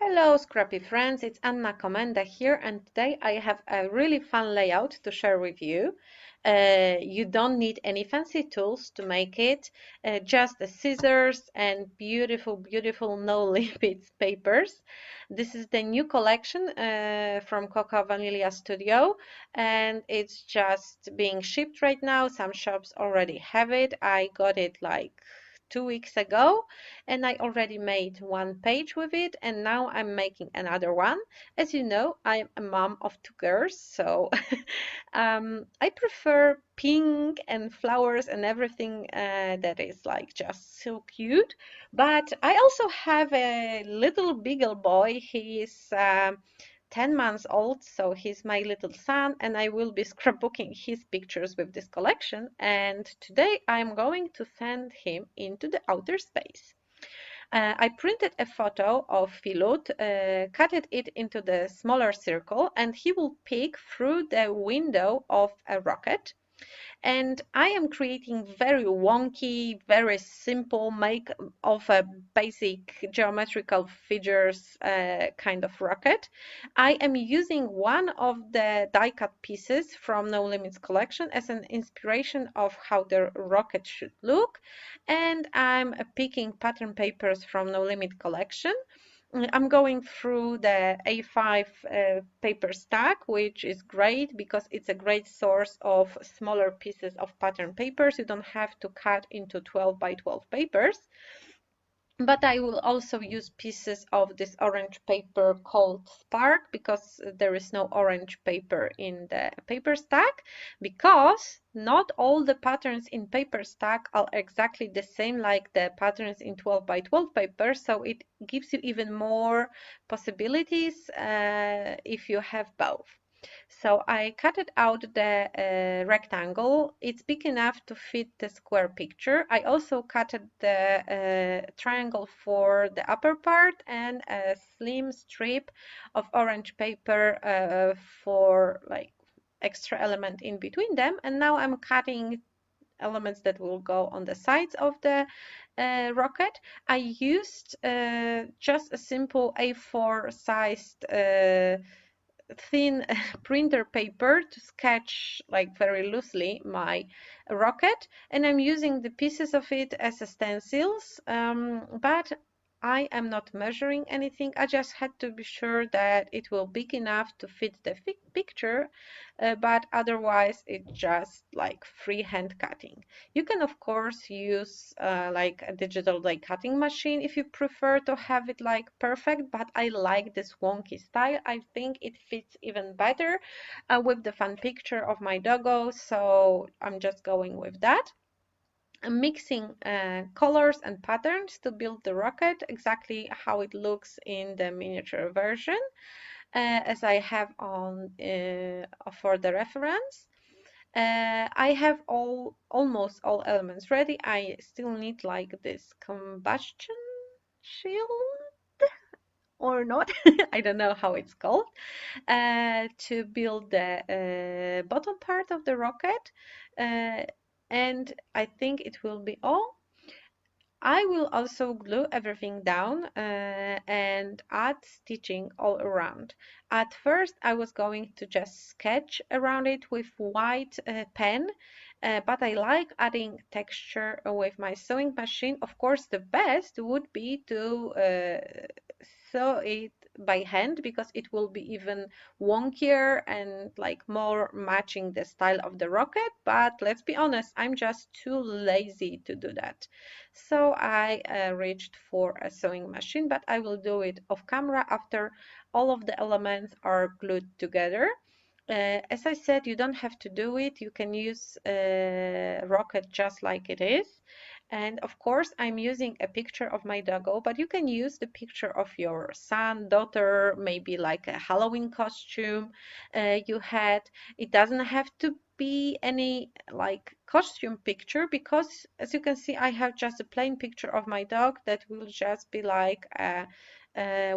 Hello, scrappy friends, it's Anna Komenda here, and today I have a really fun layout to share with you. You don't need any fancy tools to make it, just the scissors and beautiful no limits papers. This is the new collection from Coca Vanilla Studio, and it's just being shipped right now. Some shops already have it. I got it like 2 weeks ago, and I already made one page with it, and now I'm making another one. As you know, I'm a mom of two girls, so I prefer pink and flowers and everything that is like just so cute. But I also have a little beagle boy. He is 10 months old, so he's my little son, and I will be scrapbooking his pictures with this collection. And today I'm going to send him into the outer space. I printed a photo of Filut, cut it into the smaller circle, and he will peek through the window of a rocket. And I am creating very wonky, very simple make of a basic geometrical figures kind of rocket. I am using one of the die cut pieces from No Limits collection as an inspiration of how the rocket should look, and I'm picking pattern papers from No Limit collection. I'm going through the A5 paper stack, which is great because it's a great source of smaller pieces of pattern papers. You don't have to cut into 12 by 12 papers. But I will also use pieces of this orange paper called Spark, because there is no orange paper in the paper stack, because not all the patterns in paper stack are exactly the same like the patterns in 12 by 12 paper, so it gives you even more possibilities if you have both. So I cut it out the rectangle. It's big enough to fit the square picture. I also cut the triangle for the upper part and a slim strip of orange paper for like extra element in between them. And now I'm cutting elements that will go on the sides of the rocket. I used just a simple A4 sized thin printer paper to sketch like very loosely my rocket, and I'm using the pieces of it as stencils, but I am not measuring anything. I just had to be sure that it will big enough to fit the picture, but otherwise it's just like freehand cutting. You can of course use like a digital die cutting machine if you prefer to have it like perfect, but I like this wonky style. I think it fits even better with the fun picture of my doggo, so I'm just going with that. I'm mixing colors and patterns to build the rocket exactly how it looks in the miniature version, as I have on for the reference. I have almost all elements ready. I still need like this combustion shield or not, I don't know how it's called, to build the bottom part of the rocket. Uh, and I think it will be all. I will also glue everything down and add stitching all around. At first I was going to just sketch around it with white pen, but I like adding texture with my sewing machine. Of course, the best would be to sew it by hand, because it will be even wonkier and like more matching the style of the rocket. But let's be honest, I'm just too lazy to do that. So I reached for a sewing machine, but I will do it off camera after all of the elements are glued together. As I said, you don't have to do it. You can use rocket just like it is. And of course, I'm using a picture of my doggo, but you can use the picture of your son, daughter, maybe like a Halloween costume you had. It doesn't have to be any like costume picture, because as you can see, I have just a plain picture of my dog that will just be like a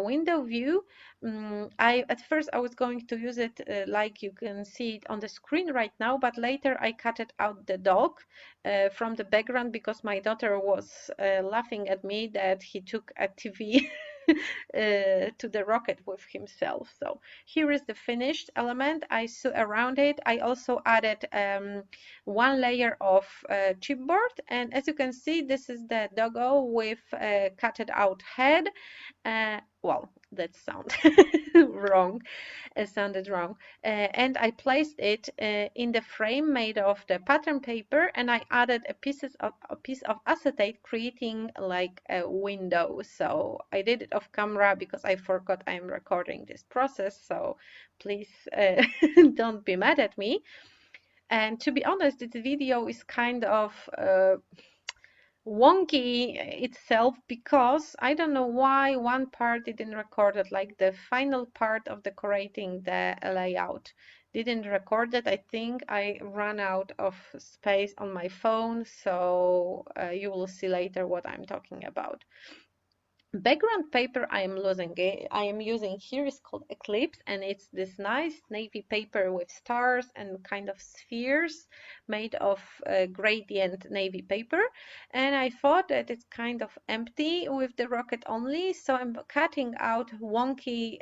window view. I at first I was going to use it like you can see it on the screen right now, but later I cut it out the dog from the background because my daughter was laughing at me that he took a TV to the rocket with himself. So here is the finished element. I sew around it. I also added one layer of chipboard, and as you can see, this is the doggo with a cutted out head. Well, that sound wrong. It sounded wrong. And I placed it in the frame made of the pattern paper, and I added a piece of acetate, creating like a window. So I did it off camera because I forgot I'm recording this process. So please don't be mad at me. And to be honest, this video is kind of wonky itself because I don't know why one part didn't record it, like the final part of decorating the layout didn't record it. I think I ran out of space on my phone, so you will see later what I'm talking about. Background paper I am using here is called Eclipse, and it's this nice navy paper with stars and kind of spheres made of gradient navy paper. And I thought that it's kind of empty with the rocket only, so I'm cutting out wonky,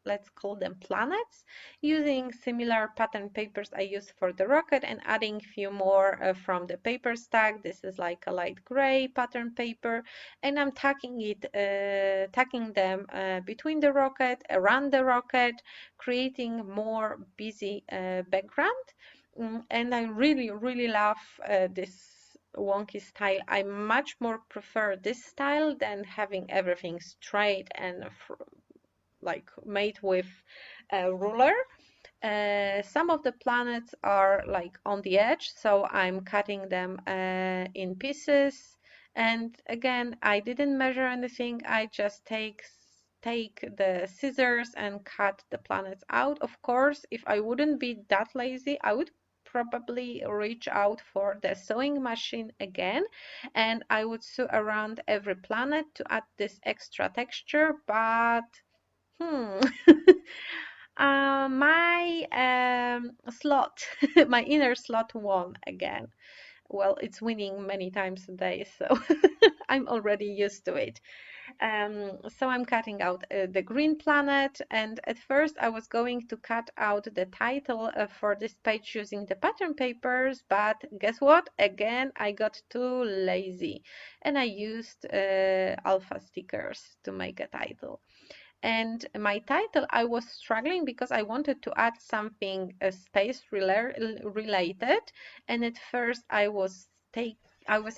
let's call them planets, using similar pattern papers I used for the rocket and adding a few more from the paper stack. This is like a light gray pattern paper, and I'm tacking them between the rocket, around the rocket, creating more busy background. And I really love this wonky style. I much more prefer this style than having everything straight and like made with a ruler. Some of the planets are like on the edge, so I'm cutting them in pieces. And again, I didn't measure anything. I just take the scissors and cut the planets out. Of course, if I wouldn't be that lazy, I would probably reach out for the sewing machine again, and I would sew around every planet to add this extra texture, but Hmm. My slot, my inner slot won again. Well, it's winning many times a day, so I'm already used to it. So I'm cutting out the green planet, and at first I was going to cut out the title for this page using the pattern papers, but guess what? Again, I got too lazy, and I used alpha stickers to make a title. And my title, I was struggling because I wanted to add something space related. And at first I was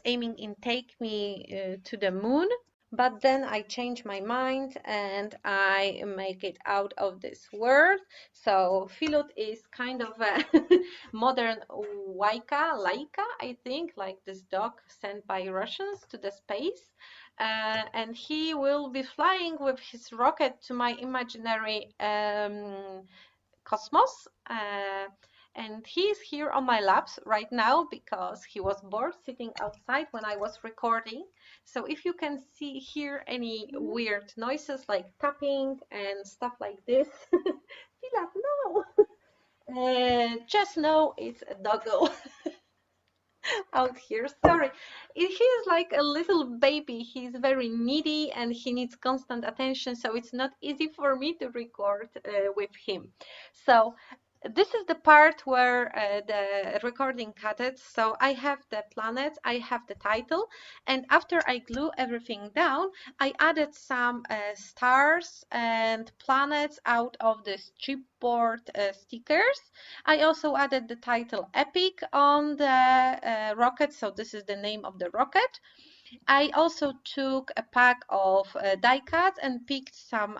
aiming in Take Me to the Moon. But then I changed my mind and I make it out of this word. So Filot is kind of a modern Laika, I think, like this dog sent by Russians to the space. And he will be flying with his rocket to my imaginary cosmos. And he is here on my laps right now because he was bored sitting outside when I was recording. So if you can hear any weird noises like tapping and stuff like this, Pilaf, no! Just know it's a doggo out here. Sorry. He is like a little baby. He's very needy and he needs constant attention, so it's not easy for me to record with him. So this is the part where the recording cut it. So I have the planets, I have the title, and after I glue everything down, I added some stars and planets out of this chipboard stickers. I also added the title Epic on the rocket, so this is the name of the rocket. I also took a pack of die cuts and picked some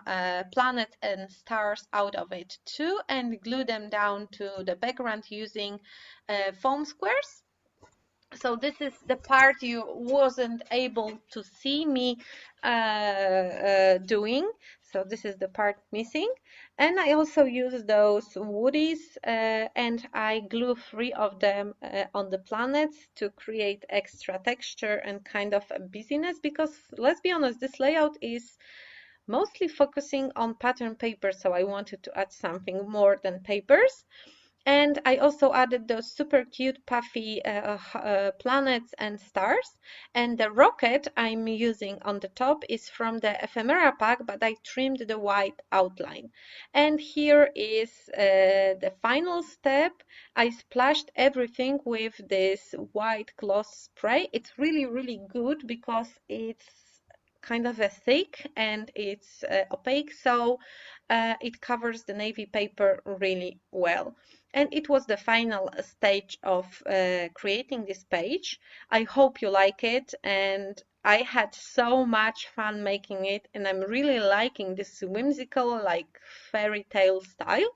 planets and stars out of it too, and glued them down to the background using foam squares. So this is the part you wasn't able to see me doing. So this is the part missing. And I also use those woodies and I glue 3 of them on the planets to create extra texture and kind of a busyness, because let's be honest, this layout is mostly focusing on pattern paper, so I wanted to add something more than papers. And I also added those super cute puffy planets and stars. And the rocket I'm using on the top is from the ephemera pack, but I trimmed the white outline. And here is the final step. I splashed everything with this white gloss spray. It's really, really good because it's kind of a thick and it's opaque, so it covers the navy paper really well. And it was the final stage of creating this page. I hope you like it, and I had so much fun making it, and I'm really liking this whimsical, like fairy tale style.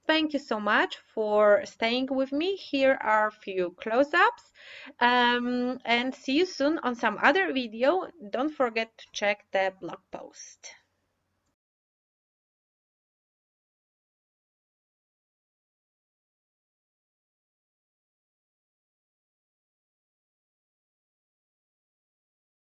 Thank you so much for staying with me. Here are a few close-ups, and see you soon on some other video. Don't forget to check the blog post.